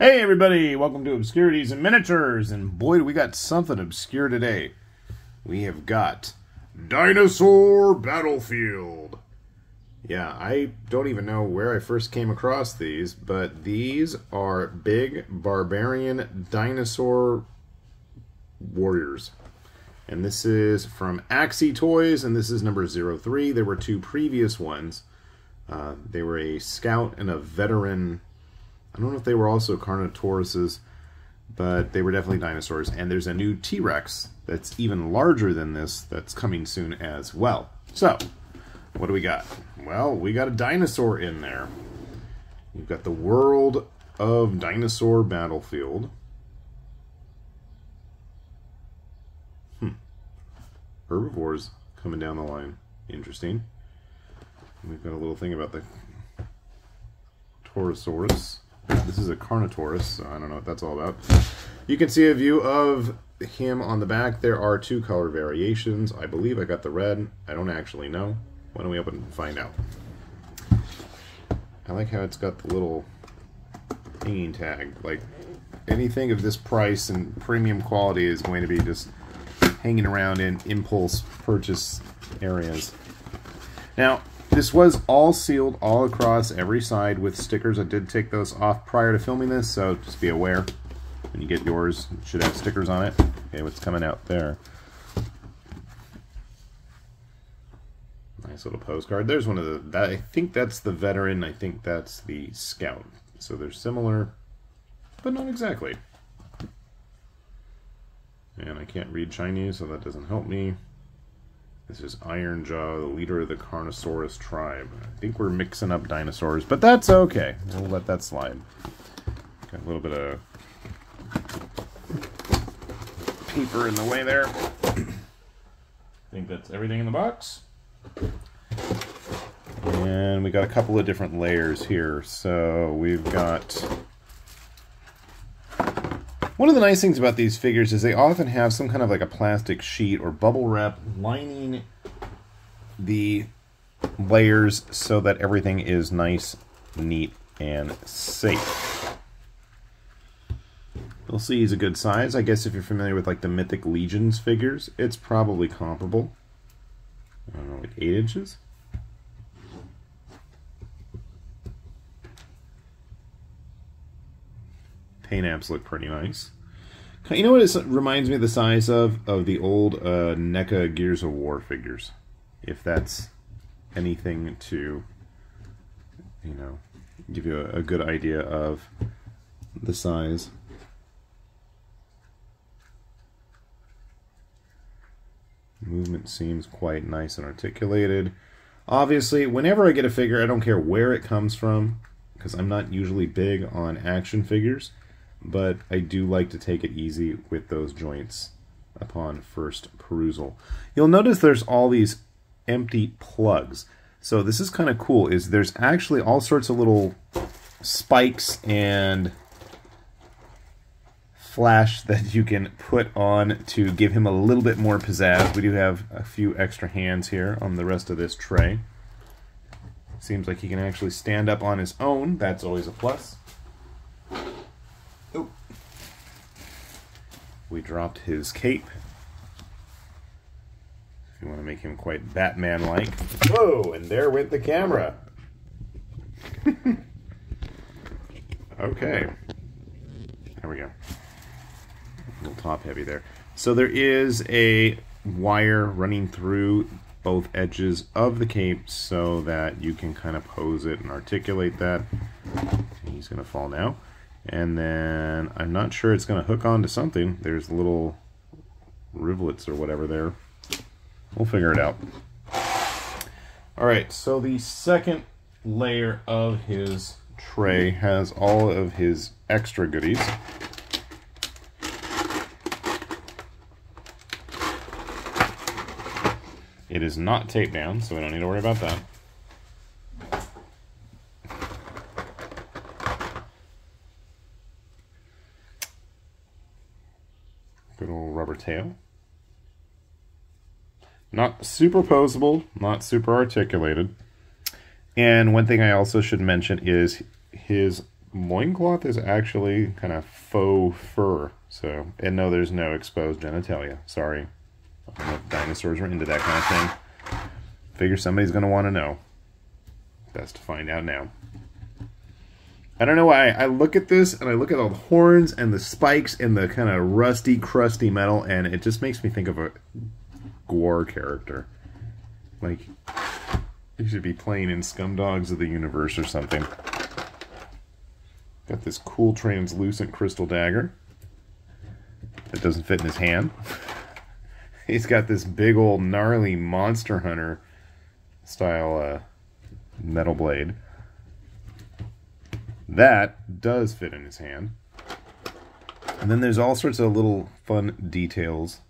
Hey everybody, welcome to Obscurities and Miniatures, and boy do we got something obscure today. We have got Dinosaur Battlefield. Yeah, I don't even know where I first came across these, but these are big barbarian dinosaur warriors. And this is from Axytoys, and this is number 03. There were two previous ones. They were a scout and a veteran. I don't know if they were also Carnotauruses, but they were definitely dinosaurs. And there's a new T-Rex that's even larger than this that's coming soon as well. So, what do we got? Well, we got a dinosaur in there. We've got the World of Dinosaur Battlefield. Herbivores coming down the line. Interesting. We've got a little thing about the Taurosaurus. This is a Carnotaurus, so I don't know what that's all about. You can see a view of him on the back. There are two color variations. I believe I got the red. I don't actually know. Why don't we open and find out? I like how it's got the little hanging tag. Like, anything of this price and premium quality is going to be just hanging around in impulse purchase areas. Now, this was all sealed all across every side with stickers. I did take those off prior to filming this, so just be aware. When you get yours, it should have stickers on it. Okay, what's coming out there? Nice little postcard. There's one of the... I think that's the veteran. I think that's the scout. So they're similar, but not exactly. And I can't read Chinese, so that doesn't help me. This is Ironjaw, the leader of the Carnotaurus tribe. I think we're mixing up dinosaurs, but that's okay. We'll let that slide. Got a little bit of paper in the way there. I think that's everything in the box. And we got a couple of different layers here. So we've got... One of the nice things about these figures is they often have some kind of like a plastic sheet or bubble wrap lining the layers so that everything is nice, neat, and safe. You'll see he's a good size. I guess if you're familiar with like the Mythic Legions figures, it's probably comparable. I don't know, like 8 inches? Paint apps look pretty nice. You know what it reminds me of the size of the old NECA Gears of War figures. If that's anything to, you know, give you a good idea of the size. Movement seems quite nice and articulated. Obviously, whenever I get a figure, I don't care where it comes from, because I'm not usually big on action figures. But I do like to take it easy with those joints upon first perusal. You'll notice there's all these empty plugs. So this is kind of cool, is there's actually all sorts of little spikes and flash that you can put on to give him a little bit more pizzazz. We do have a few extra hands here on the rest of this tray. Seems like he can actually stand up on his own. That's always a plus. Oh. We dropped his cape. If you want to make him quite Batman-like. Whoa, and there went the camera. Okay. There we go. A little top heavy there. So there is a wire running through both edges of the cape so that you can kind of pose it and articulate that. He's going to fall now. And then I'm not sure it's going to hook onto something. There's little rivulets or whatever there. We'll figure it out. Alright, so the second layer of his tray has all of his extra goodies. It is not taped down, so we don't need to worry about that. Good old rubber tail. Not super posable, not super articulated. And one thing I also should mention is his loincloth is actually kind of faux fur. So, and no, there's no exposed genitalia. Sorry. I don't know if dinosaurs were into that kind of thing. Figure somebody's going to want to know. Best to find out now. I don't know why. I look at this and I look at all the horns and the spikes and the kind of rusty, crusty metal, and it just makes me think of a gore character. Like, he should be playing in Scumdogs of the Universe or something. Got this cool translucent crystal dagger that doesn't fit in his hand. He's got this big old gnarly Monster Hunter style metal blade. That does fit in his hand. And then there's all sorts of little fun details.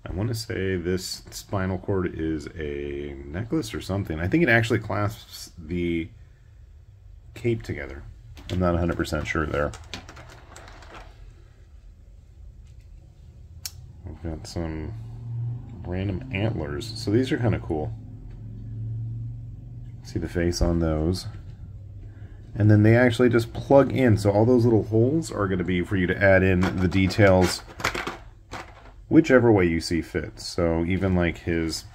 I want to say this spinal cord is a necklace or something. I think it actually clasps the cape together. I'm not 100% sure there. We've got some random antlers. So these are kind of cool. See the face on those. And then they actually just plug in. So all those little holes are going to be for you to add in the details whichever way you see fit. So even like his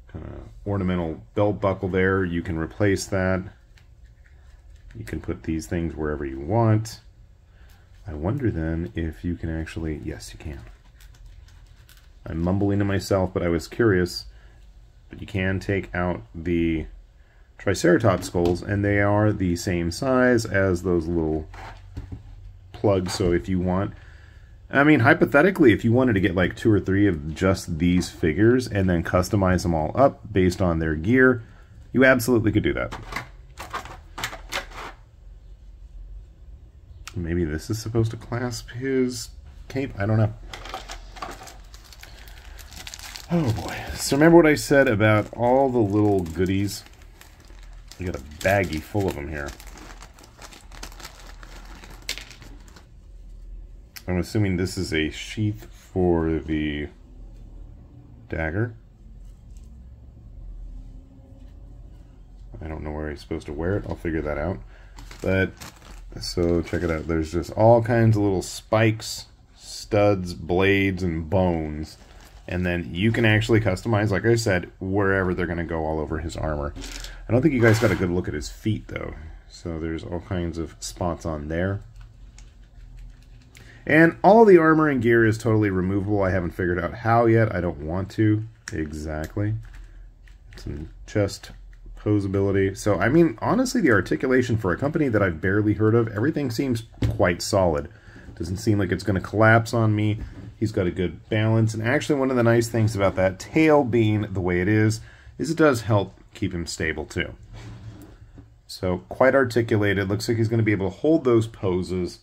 kind of ornamental belt buckle there, you can replace that. You can put these things wherever you want. I wonder then if you can actually... Yes, you can. I'm mumbling to myself, but I was curious. But you can take out the Triceratops skulls, and they are the same size as those little plugs. So if you want... I mean, hypothetically, if you wanted to get like 2 or 3 of just these figures and then customize them all up based on their gear, you absolutely could do that. Maybe this is supposed to clasp his cape? I don't know. Oh boy. So remember what I said about all the little goodies? You got a baggie full of them here. I'm assuming this is a sheath for the dagger. I don't know where he's supposed to wear it. I'll figure that out. But, so check it out. There's just all kinds of little spikes, studs, blades, and bones. And then you can actually customize, like I said, wherever they're going to go all over his armor. I don't think you guys got a good look at his feet, though. So there's all kinds of spots on there. And all the armor and gear is totally removable. I haven't figured out how yet. I don't want to. Exactly. Some chest posability. So, I mean, honestly, the articulation for a company that I've barely heard of, everything seems quite solid. Doesn't seem like it's going to collapse on me. He's got a good balance. And actually, one of the nice things about that tail being the way it is it does help keep him stable, too. So, quite articulated. Looks like he's going to be able to hold those poses.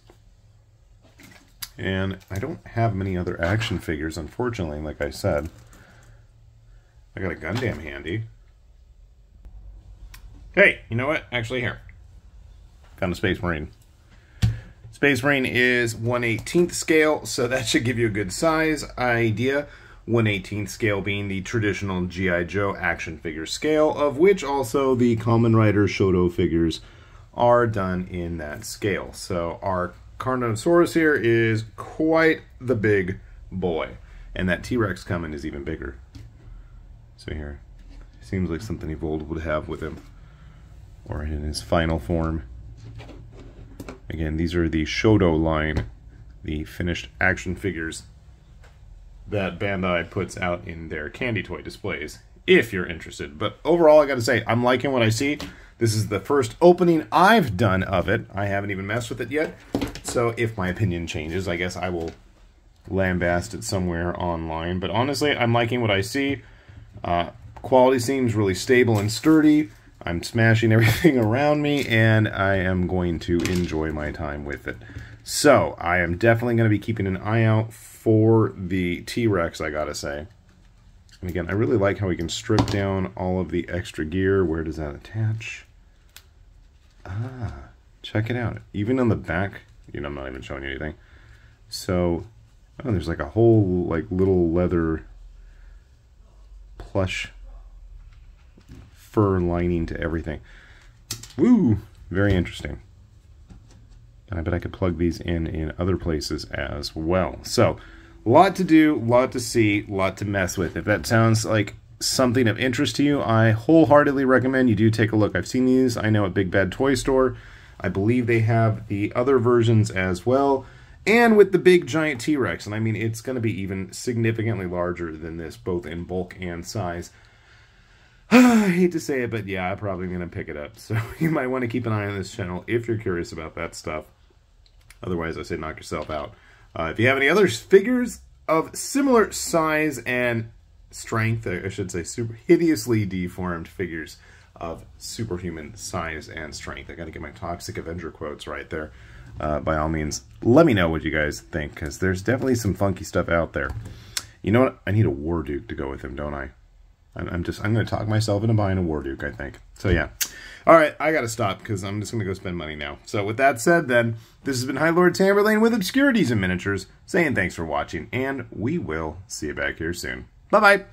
And I don't have many other action figures, unfortunately, like I said. I got a Gundam handy. Hey, you know what? Actually, here. Found a Space Marine. Space Marine is 1/18th scale, so that should give you a good size idea. 1/18th scale being the traditional G.I. Joe action figure scale, of which also the Kamen Rider Shoto figures are done in that scale. So our Carnotaurus here is quite the big boy. And that T-Rex coming is even bigger. So here, seems like something Evolved would have with him. Or in his final form. Again, these are the Shoto line, the finished action figures that Bandai puts out in their candy toy displays, if you're interested. But overall, I gotta say, I'm liking what I see. This is the first opening I've done of it. I haven't even messed with it yet. So if my opinion changes, I guess I will lambast it somewhere online. But honestly, I'm liking what I see. Quality seems really stable and sturdy. I'm smashing everything around me, and I am going to enjoy my time with it. So, I am definitely going to be keeping an eye out for the T-Rex, I gotta say. And again, I really like how we can strip down all of the extra gear. Where does that attach? Ah, check it out. Even on the back, you know, I'm not even showing you anything. So, oh, there's like a whole, like, little leather plush fur lining to everything. Woo! Very interesting. And I bet I could plug these in other places as well. So, a lot to do, a lot to see, a lot to mess with. If that sounds like something of interest to you, I wholeheartedly recommend you do take a look. I've seen these, I know, at Big Bad Toy Store. I believe they have the other versions as well. And with the big giant T-Rex. And I mean, it's going to be even significantly larger than this, both in bulk and size. I hate to say it, but yeah, I'm probably going to pick it up. So you might want to keep an eye on this channel if you're curious about that stuff. Otherwise, I say knock yourself out. If you have any other figures of similar size and strength, I should say, super hideously deformed figures of superhuman size and strength. I got to get my Toxic Avenger quotes right there. By all means, let me know what you guys think, because there's definitely some funky stuff out there. You know what? I need a War Duke to go with him, don't I? I'm going to talk myself into buying a War Duke, I think. So yeah. All right, I got to stop because I'm just going to go spend money now. So with that said, then, this has been High Lord Tamberlane with Obscurities and Miniatures, saying thanks for watching, and we will see you back here soon. Bye-bye.